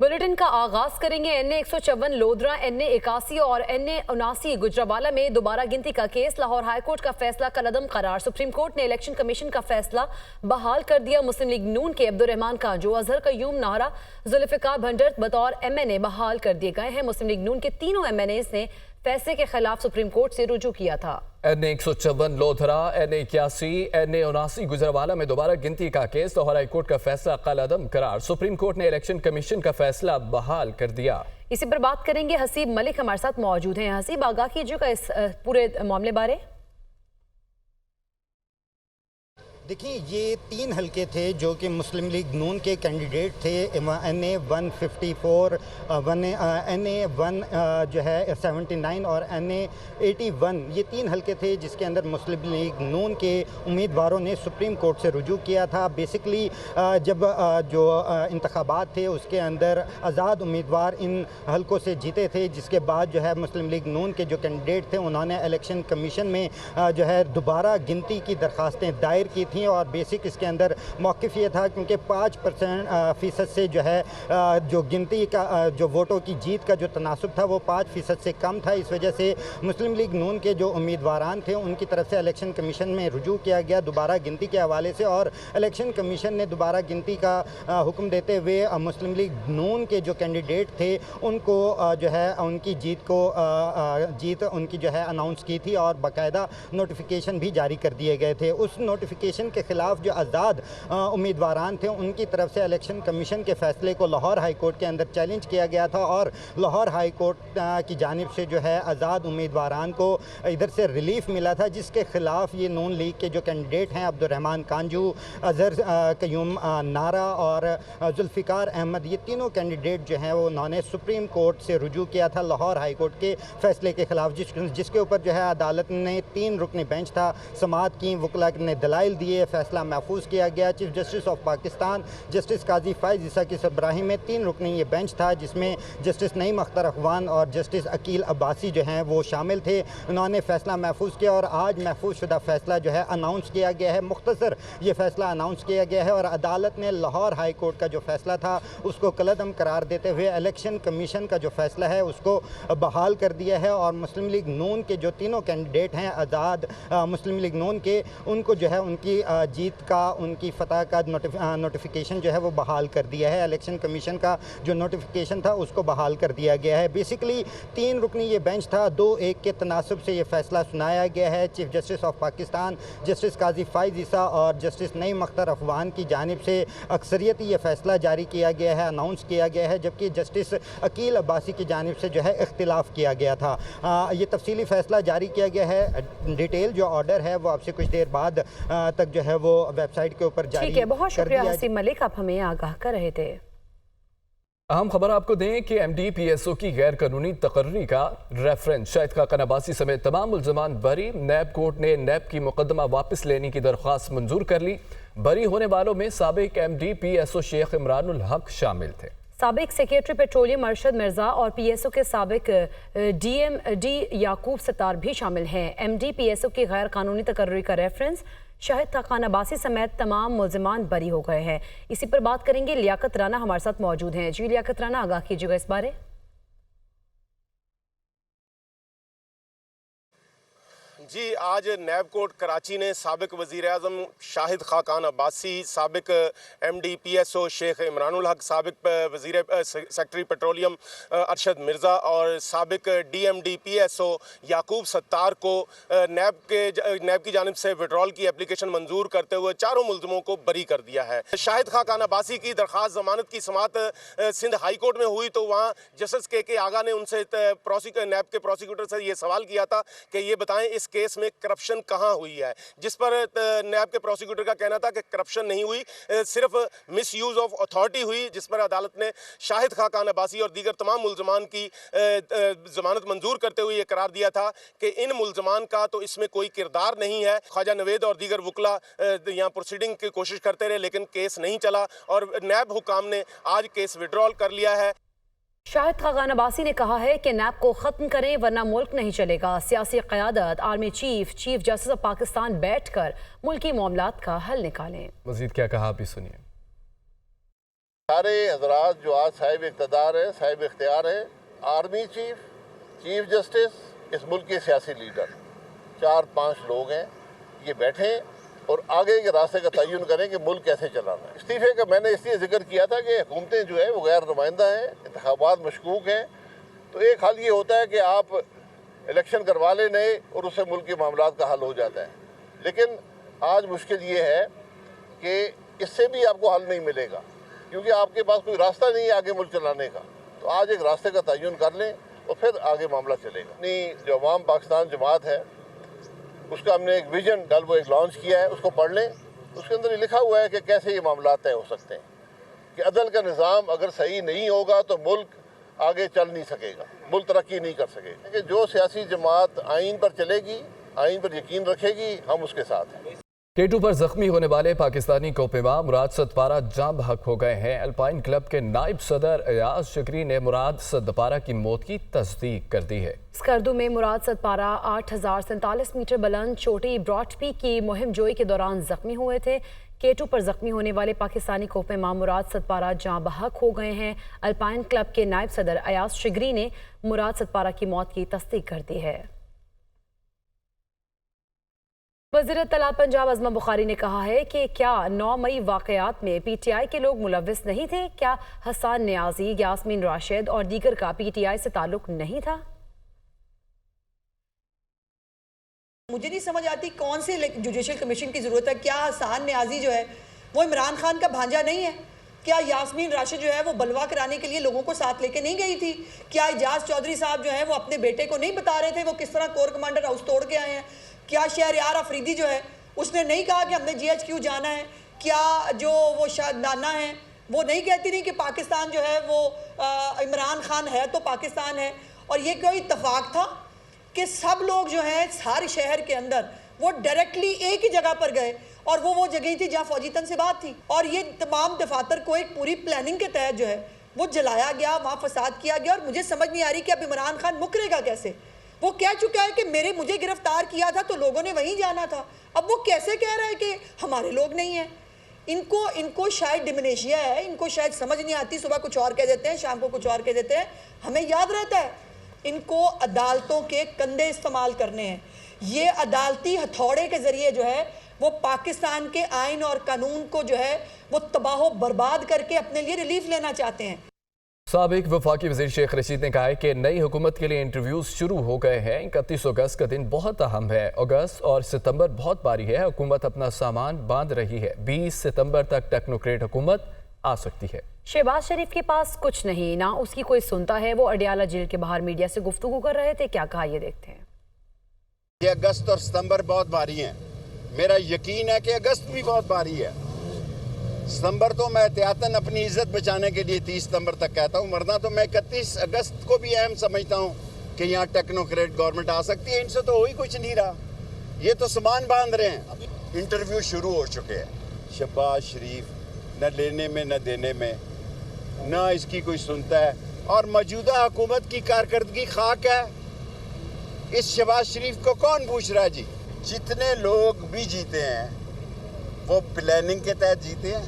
Bulletin का आगाज करेंगे NA 154 लोधरा, NA 81 और NA 79 गुजरावाला में दोबारा गिनती का केस। लाहौर हाई कोर्ट का फैसला कलअदम करार। सुप्रीम कोर्ट ने इलेक्शन कमीशन का फैसला बहाल कर दिया। मुस्लिम लीग नून के अब्दुर्रहमान कांजू, अजहर कयूम नाहरा, जुल्फिकार भंडर बतौर MNA बहाल कर दिए गए हैं। मुस्लिम लीग नून के तीनों MNAs ने फैसले के खिलाफ सुप्रीम कोर्ट से रुजू किया था। NA 154 lodhra, NA 81, NA 79 Gujranwala में दोबारा गिनती का केस। लाहौर हाई कोर्ट का फैसला कलअदम करार। सुप्रीम कोर्ट ने इलेक्शन कमीशन का फैसला बहाल कर दिया। इसी पर बात करेंगे। हसीब मलिक हमारे साथ मौजूद हैं। हसीब, आगाह कीजिएगा इस पूरे मामले बारे। देखिए, ये 3 हलके थे जो कि मुस्लिम लीग नून के कैंडिडेट थे। NA 154, NA 1 जो है 79 और NA 81, ये 3 हलके थे जिसके अंदर मुस्लिम लीग नून के उम्मीदवारों ने सुप्रीम कोर्ट से रुजू किया था। बेसिकली जब जो इंतखाबात थे उसके अंदर आज़ाद उम्मीदवार इन हलकों से जीते थे, जिसके बाद जो है मुस्लिम लीग नून के जो कैंडिडेट थे उन्होंने इलेक्शन कमीशन में जो है दोबारा गिनती की दरख्वास्तें दायर की थी। और बेसिक इसके अंदर मौक़िफ़ ये था क्योंकि 5% से जो है जो गिनती का जो वोटों की जीत का जो तनासुब था वो 5% से कम था। इस वजह से मुस्लिम लीग नून के जो उम्मीदवारान थे उनकी तरफ से इलेक्शन कमीशन में रुजू किया गया दोबारा गिनती के हवाले से। और इलेक्शन कमीशन ने दोबारा गिनती का हुक्म देते हुए मुस्लिम लीग नून के जो कैंडिडेट थे उनको जो है उनकी जीत उनकी जो है अनाउंस की थी और बाकायदा नोटिफिकेशन भी जारी कर दिए गए थे। उस नोटिफिकेशन के खिलाफ जो आज़ाद उम्मीदवारान थे उनकी तरफ से इलेक्शन कमीशन के फैसले को लाहौर हाई कोर्ट के अंदर चैलेंज किया गया था और लाहौर हाई कोर्ट की जानिब से जो है आज़ाद उम्मीदवारान को इधर से रिलीफ मिला था, जिसके खिलाफ ये नून लीग के जो कैंडिडेट हैं अब्दुर्रहमान कांजू, अजहर कयूम नाहरा और जुल्फिकार अहमद, ये तीनों कैंडिडेट जो हैं वो उन्होंने सुप्रीम कोर्ट से रुजू किया था लाहौर हाई कोर्ट के फैसले के खिलाफ, जिसके ऊपर जो है अदालत ने 3 रुकनी बेंच था, समाअत की, वकला ने दलाइल दिए, फैसला महफूज किया गया। Chief justice of Pakistan justice Qazi Faez Isa की सरबराही में 3 रुकनी ये बेंच था, जिसमें जस्टिस नईम अख्तर अखवान और जस्टिस अकील अब्बासी जो हैं वो शामिल थे। उन्होंने फैसला महफूज किया और आज महफूज शुदा फैसला जो है अनाउंस किया गया है। मुख्तसर ये फैसला अनाउंस किया गया है और अदालत ने लाहौर हाई कोर्ट का जो फैसला था उसको कलअदम करार देते हुए इलेक्शन कमीशन का जो फैसला है उसको बहाल कर दिया है। और मुस्लिम लीग नून के जो तीनों कैंडिडेट हैं आज़ाद मुस्लिम लीग नून के, उनको जो है उनकी जीत का, उनकी फतह का नोटिफिकेशन जो है वो बहाल कर दिया है। इलेक्शन कमीशन का जो नोटिफिकेशन था उसको बहाल कर दिया गया है। बेसिकली 3 रुकनी ये बेंच था, 2-1 के तनासब से ये फैसला सुनाया गया है। Chief justice of Pakistan justice Qazi Faez Isa और जस्टिस नईम अख्तर अखवान की जानिब से अक्सरियती ये फैसला जारी किया गया है, अनाउंस किया गया है, जबकि जस्टिस अकील अब्बासी की जानिब से जो है इख्तिलाफ किया गया था। ये तफसीली फैसला जारी किया गया है। डिटेल जो ऑर्डर है वो आपसे कुछ देर बाद तक जो है वो वेबसाइट के ऊपर जारी। ठीक है, बहुत शुक्रिया हसीब मलिक, आप हमें आगाह कर रहे थे। अहम खबर आपको दें कि MD-PSO की गैर कानूनी तकर्री का रेफरेंस शाहिद खाकान अब्बासी समेत तमाम मुल्ज़मान बरी। नैब कोर्ट ने नैब की मुकदमा वापस लेने की दरख्वास्त मंजूर कर ली। बरी होने वालों में साबिक MD-PSO शेख इमरानुल हक शामिल थे। साबिक सेक्रेटरी पेट्रोलियम अरशद मिर्जा और PSO के साबिक DMD याकूब सत्तार भी शामिल हैं। MD-PSO की गैर कानूनी तकर्री का रेफरेंस शाहिद खाकान अब्बासी समेत तमाम मुल्ज़मान बरी हो गए हैं। इसी पर बात करेंगे। लियाकत राना हमारे साथ मौजूद हैं। जी लियाकत राना, आगाह कीजिएगा इस बारे। जी, आज नैब कोर्ट कराची ने साबिक वज़ीर आज़म शाहिद खाकान अब्बासी, साबिक MD-PSO शेख इमरानुल हक, साबिक वज़ीर सेक्रेटरी पेट्रोलियम अरशद मिर्ज़ा और साबिक DMD-PSO याकूब सत्तार को नैब की जानिब से विड्रॉल की एप्लीकेशन मंजूर करते हुए चारों मुल्ज़िमों को बरी कर दिया है। शाहिद खाकान अब्बासी की दरख्वास्त ज़मानत की समाअत सिंध हाई कोर्ट में हुई तो वहाँ जस्टिस KK आगा ने उनसे नैब के प्रोसिक्यूटर से ये सवाल किया था कि ये बताएं इस केस में करप्शन कहां हुई है, जिस पर नैब के प्रोसिक्यूटर का कहना था कि करप्शन नहीं हुई, सिर्फ मिस यूज ऑफ अथॉरिटी हुई, जिस पर अदालत ने शाहिद खाकान अब्बासी और दीगर तमाम मुल्ज़मान की जमानत मंजूर करते हुए ये करार दिया था कि इन मुल्ज़मान का तो इसमें कोई किरदार नहीं है। ख्वाजा नवेद और दीगर वकला यहाँ प्रोसीडिंग की कोशिश करते रहे लेकिन केस नहीं चला और नैब हुकाम ने आज केस विड्रॉल कर लिया है। शाहिद खाकान अब्बासी ने कहा है कि नैब को खत्म करें वरना मुल्क नहीं चलेगा। सियासी क़यादत, army chief justice of Pakistan बैठकर मुल्की मामलात का हल निकालें। मज़ीद क्या कहा आप भी सुनिए। سارے حضرات جو آج صاحب اقتدار ہیں، صاحب اختیار ہیں، آرمی چیف، چیف جسٹس، اس ملک کے سیاسی لیڈر، 4-5 لوگ ہیں، یہ بیٹھیں اور آگے کے راستے کا تعین کریں کہ ملک کیسے چلانا ہے۔ استعفے کا میں نے اس لیے ذکر کیا تھا کہ حکومتیں جو ہے وہ غیر نمائندہ ہیں، انتخابات مشکوک ہیں، تو ایک حل یہ ہوتا ہے کہ آپ الیکشن کروا لیں نئے اور اس سے ملک کے معاملات کا حل ہو جاتا ہے، لیکن آج مشکل یہ ہے کہ اس سے بھی آپ کو حل نہیں ملے گا، کیونکہ آپ کے پاس کوئی راستہ نہیں ہے آگے ملک چلانے کا۔ تو آج ایک راستے کا تعین کر لیں اور پھر آگے معاملہ چلے گا۔ اپنی جو عوام پاکستان جماعت ہے اس کا ہم نے ایک ویژن کل وہ ایک لانچ کیا ہے، اس کو پڑھ لیں، اس کے اندر یہ لکھا ہوا ہے کہ کیسے یہ معاملات طے ہو سکتے ہیں، کہ عدل کا نظام اگر صحیح نہیں ہوگا تو ملک آگے چل نہیں سکے گا، ملک ترقی نہیں کر سکے گا۔ کہ جو سیاسی جماعت آئین پر چلے گی، آئین پر یقین رکھے گی، ہم اس کے ساتھ ہیں۔ K2 پر زخمی ہونے والے پاکستانی کوپیما مراد ستپارہ جاں بحق ہو گئے ہیں۔ الپائن کلب کے نائب صدر ایاز شکری نے مراد ستپارہ کی موت کی تصدیق کر دی ہے۔ اسکردو میں مراد ستپارہ 8047 میٹر بلند چوٹی براڈ پی کی مہم جوئی کے دوران زخمی ہوئے تھے۔ K2 پر زخمی ہونے والے پاکستانی کوپیما مراد ستپارہ جاں بحق ہو گئے ہیں۔ الپائن کلب کے نائب صدر ایاز شکری نے مراد ستپارہ کی موت کی تصدیق کر دی ہے۔ وزیر اطلاع پنجاب عظمہ بخاری نے کہا ہے کہ کیا 9 مئی واقعات میں پی ٹی آئی کے لوگ ملوث نہیں تھے؟ کیا حسان نیازی، یاسمین راشد اور دیگر کا پی ٹی آئی سے تعلق نہیں تھا؟ مجھے نہیں سمجھ آتی کون سے جوڈیشل کمیشن کی ضرورت ہے۔ کیا حسان نیازی جو ہے وہ عمران خان کا بھانجا نہیں ہے؟ کیا یاسمین راشد جو ہے وہ بلوا کرانے کے لیے لوگوں کو ساتھ لے کے نہیں گئی تھی؟ کیا اعجاز چودھری صاحب جو ہیں وہ اپنے بیٹے کو نہیں بتا رہے تھے وہ کس طرح کور کمانڈر ہاؤس توڑ کے آئے ہیں؟ کیا شہریار افریدی جو ہے اس نے نہیں کہا کہ ہم نے جی ایچ کیو جانا ہے؟ کیا جو وہ نانا ہیں وہ نہیں کہتی نہیں کہ پاکستان جو ہے وہ عمران خان ہے تو پاکستان ہے؟ اور یہ کوئی اتفاق تھا کہ سب لوگ جو ہیں سارے شہر کے اندر وہ ڈائریکٹلی ایک ہی جگہ پر گئے اور وہ جگہ تھی جہاں فوجی تنصیبات تھی، اور یہ تمام دفاتر کو ایک پوری پلاننگ کے تحت جو ہے وہ جلایا گیا، وہاں فساد کیا گیا، اور مجھے سمجھ نہیں آ رہی کہ اب عمران خان مکرے گا کیسے؟ وہ کہہ چکا ہے کہ مجھے گرفتار کیا تھا تو لوگوں نے وہیں جانا تھا، اب وہ کیسے کہہ رہا ہے کہ ہمارے لوگ نہیں ہیں؟ ان کو شاید ڈیمنیشیا ہے، ان کو شاید سمجھ نہیں آتی، صبح کچھ اور کہہ دیتے ہیں، شام کو کچھ اور کہہ دیتے ہیں، ہمیں یاد رہتا ہے ان کو عدالتوں کے کندھے استعمال کرنے ہیں۔ یہ عدالتی ہتھوڑے کے ذریعے جو ہے وہ پاکستان کے آئین اور قانون کو جو ہے وہ تباہ و برباد کر کے اپنے لیے ریلیف لینا چاہتے ہیں۔ سابق وفاقی وزیر شیخ رشید نے کہا ہے کہ نئی حکومت کے لیے انٹرویوز شروع ہو گئے ہیں۔ 31 اگست کا دن بہت اہم ہے۔ اگست اور ستمبر بہت باری ہے، حکومت اپنا سامان باندھ رہی ہے۔ 20 ستمبر تک ٹیکنوکریٹ حکومت آ سکتی ہے۔ شہباز شریف کے پاس کچھ نہیں، نہ اس کی کوئی سنتا ہے۔ وہ اڈیالہ جیل کے باہر میڈیا سے گفتگو کر رہے تھے، کیا کہا یہ دیکھتے ہیں۔ یہ اگست اور ستمبر بہت بھاری ہیں، میرا یقین ہے کہ اگست بھی بہت بھاری ہے۔ ستمبر تو میں احتیاطاً اپنی عزت بچانے کے لیے 30 ستمبر تک کہتا ہوں، ورنہ تو میں 31 اگست کو بھی اہم سمجھتا ہوں کہ یہاں ٹیکنوکریٹ گورنمنٹ آ سکتی ہے۔ ان سے تو ہوئی کچھ نہیں رہا، یہ تو سامان باندھ رہے ہیں۔ انٹرویو شروع ہو چکے ہیں، شہباز شریف نہ لینے میں نہ دینے میں، نہ اس کی کوئی سنتا ہے، اور موجودہ حکومت کی کارکردگی خاک ہے۔ اس شہباز شریف کو کون پوچھ رہا ہے جی؟ جتنے لوگ بھی جیتے ہیں وہ پلاننگ کے تحت جیتے ہیں۔